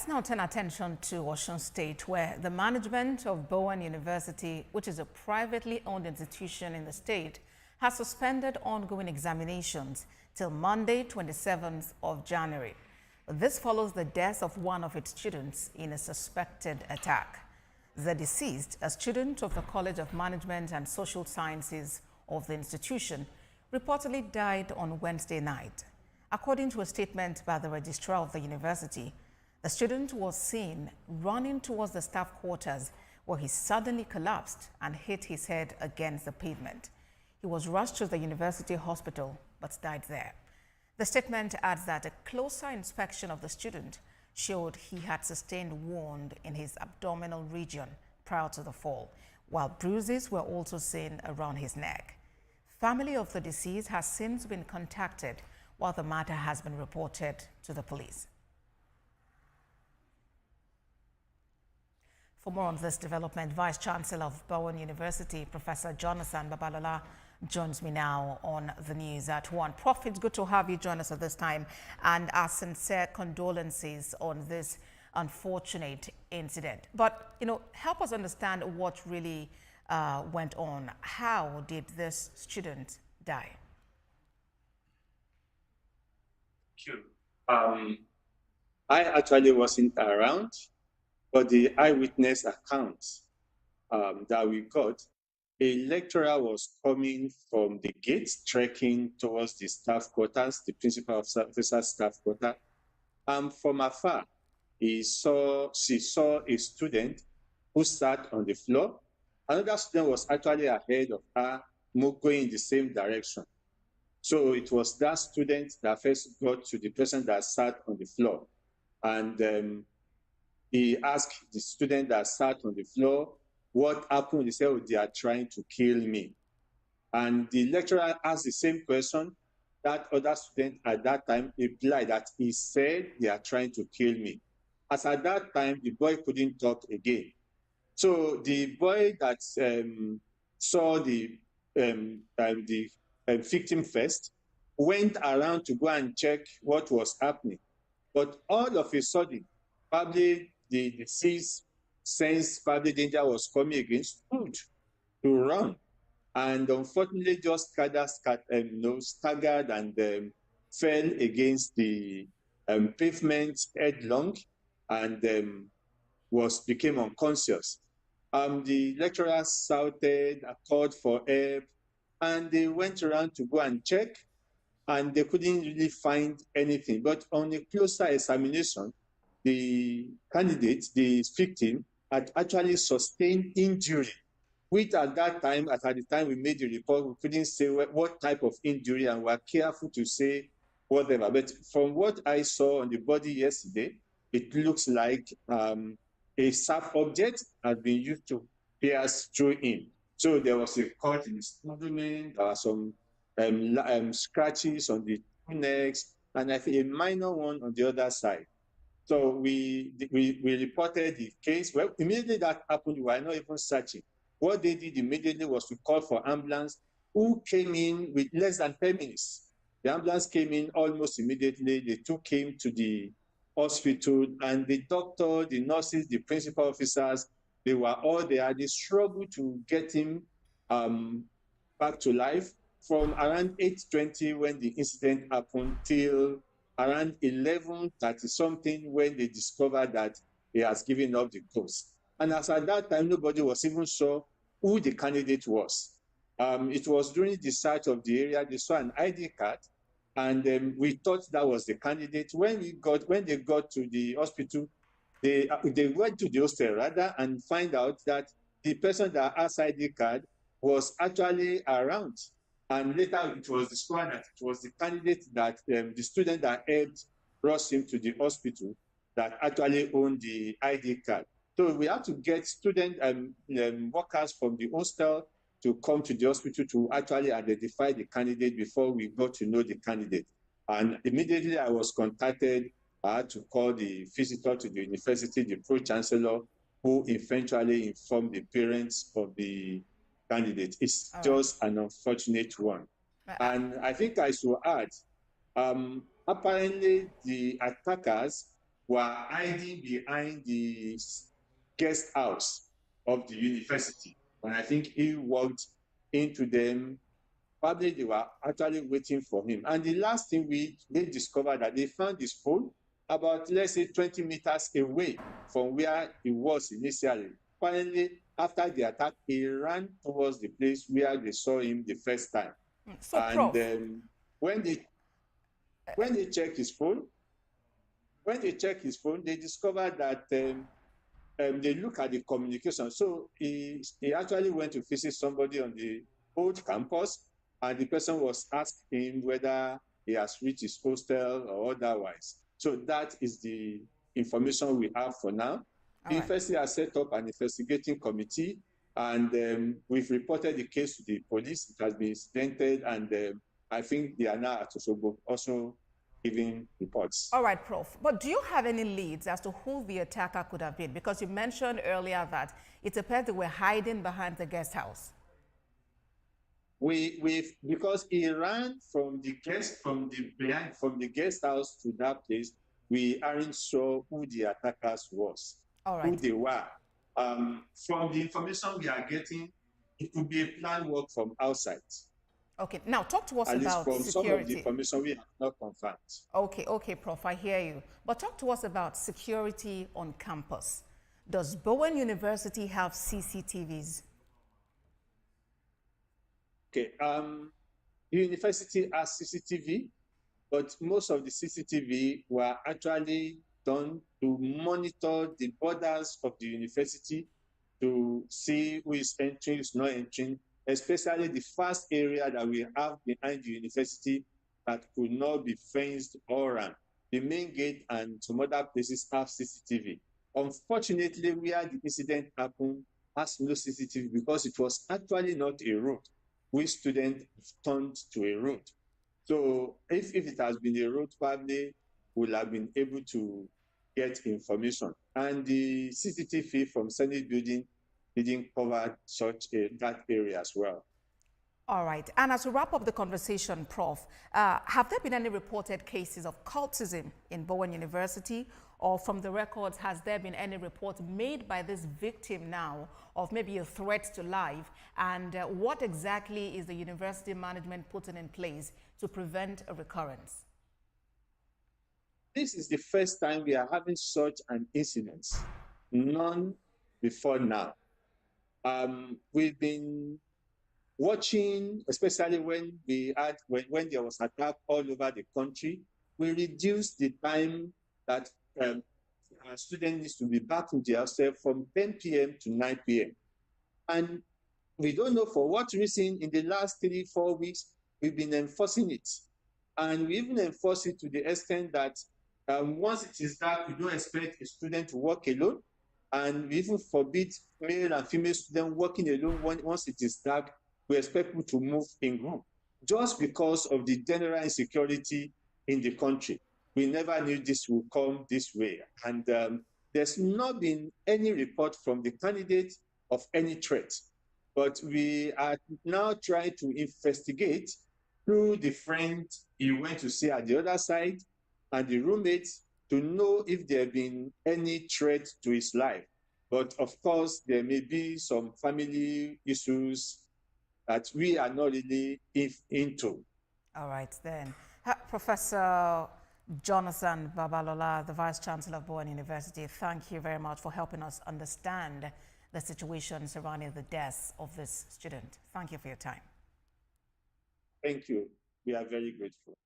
Let's now turn attention to Osun State, where the management of Bowen University, which is a privately owned institution in the state, has suspended ongoing examinations till Monday, 27th of January. This follows the death of one of its students in a suspected attack. The deceased, a student of the College of Management and Social Sciences of the institution, reportedly died on Wednesday night. According to a statement by the registrar of the university, the student was seen running towards the staff quarters where he suddenly collapsed and hit his head against the pavement. He was rushed to the university hospital but died there. The statement adds that a closer inspection of the student showed he had sustained a wound in his abdominal region prior to the fall, while bruises were also seen around his neck. Family of the deceased has since been contacted, while the matter has been reported to the police. For more on this development, Vice Chancellor of Bowen University, Professor Jonathan Babalola, joins me now on the news at 1. Prof, it's good to have you join us at this time, and our sincere condolences on this unfortunate incident. But, help us understand what really went on. How did this student die? Thank you. I actually wasn't around, but the eyewitness accounts that we got, a lecturer was coming from the gate, trekking towards the staff quarters, the principal officer's staff quarter. From afar, she saw a student who sat on the floor. Another student was actually ahead of her, going in the same direction. So it was that student that first got to the person that sat on the floor. And he asked the student that sat on the floor, what happened? He said, oh, they are trying to kill me. And the lecturer asked the same question. That other student at that time replied that he said, they are trying to kill me. As at that time, the boy couldn't talk again. So the boy that saw the victim first went around to go and check what was happening. But all of a sudden, probably the deceased sensed probably danger was coming again, stood to run, and unfortunately just staggered and fell against the pavement headlong and became unconscious. The lecturer shouted, called for help, and they went around to go and check, and they couldn't really find anything. But on a closer examination, the candidate, the victim, had actually sustained injury, which at that time, at the time we made the report, we couldn't say what type of injury, and were careful to say whatever. But from what I saw on the body yesterday, it looks like a sharp object had been used to pierce through him. So there was a cut in his abdomen, there were some scratches on the two necks, and I think a minor one on the other side. So we reported the case. Well, immediately that happened, we were not even searching. What they did immediately was to call for ambulance, who came in with less than 10 minutes. The ambulance came in almost immediately. They took him to the hospital, and the doctor, the nurses, the principal officers, they were all there. They struggled to get him back to life from around 8:20 when the incident happened till around 11:30 something when they discovered that he has given up the ghost. And as at that time, nobody was even sure who the candidate was. It was during the search of the area, they saw an ID card, and we thought that was the candidate. When they got to the hospital, they went to the hostel rather and find out that the person that has ID card was actually around. And later it was discovered that it was the candidate that the student that helped rush him to the hospital that actually owned the ID card. So we have to get student workers from the hostel to come to the hospital to actually identify the candidate before we got to know the candidate. And immediately I was contacted. I had to call the visitor to the university, the pro-chancellor, who eventually informed the parents of the candidate. It's just an unfortunate one. And I think I should add, apparently the attackers were hiding behind the guest house of the university. And I think he walked into them. Probably they were actually waiting for him. And the last thing they discovered that they found his phone about, let's say, 20 meters away from where he was initially. Finally, after the attack, he ran towards the place where they saw him the first time. So, And Prof, when they checked his phone, they discovered that they look at the communication. So he actually went to visit somebody on the old campus, and the person was asking him whether he has reached his hostel or otherwise. So that is the information we have for now. The university has set up an investigating committee, and we've reported the case to the police. It has been incidented, and I think they are now at Osogbo also giving reports. All right, Prof. But do you have any leads as to who the attacker could have been? Because you mentioned earlier that it appeared they were hiding behind the guest house. Because he ran from the guest house to that place, we aren't sure who the attackers was, who they were. From the information we are getting, it could be a planned work from outside. Okay, now talk to us about from security. Some of the information we have not confirmed. Okay, Prof, I hear you. But talk to us about security on campus. Does Bowen University have CCTVs? Okay, the university has CCTV, but most of the CCTV were actually done to monitor the borders of the university to see who is entering, who is not entering, especially the first area that we have behind the university that could not be fenced all around. The main gate and some other places have CCTV. Unfortunately, where the incident happened has no CCTV because it was actually not a road which students turned to a road. So if it has been a road, probably we'll have been able to get information. And the CCTV from Senate building didn't cover that area as well. All right. And as we wrap up the conversation, Prof, have there been any reported cases of cultism in Bowen University? Or from the records, has there been any report made by this victim now of maybe a threat to life? And what exactly is the university management putting in place to prevent a recurrence? This is the first time we are having such an incident. None before now. We've been watching, especially when there was attack all over the country. We reduced the time that a student needs to be back in the hostel from 10 p.m. to 9 p.m. And we don't know for what reason in the last 3-4 weeks, we've been enforcing it. And we even enforce it to the extent that once it is dark, we don't expect a student to walk alone. And we even forbid male and female students walking alone once it is dark. We expect people to move in group just because of the general insecurity in the country. We never knew this would come this way. And there's not been any report from the candidate of any threat. But we are now trying to investigate through the friend he went to see at the other side and the roommates to know if there have been any threat to his life. But of course, there may be some family issues that we are not really into. All right, then. Professor Jonathan Babalola, the Vice Chancellor of Bowen University, thank you very much for helping us understand the situation surrounding the death of this student. Thank you for your time. Thank you. We are very grateful.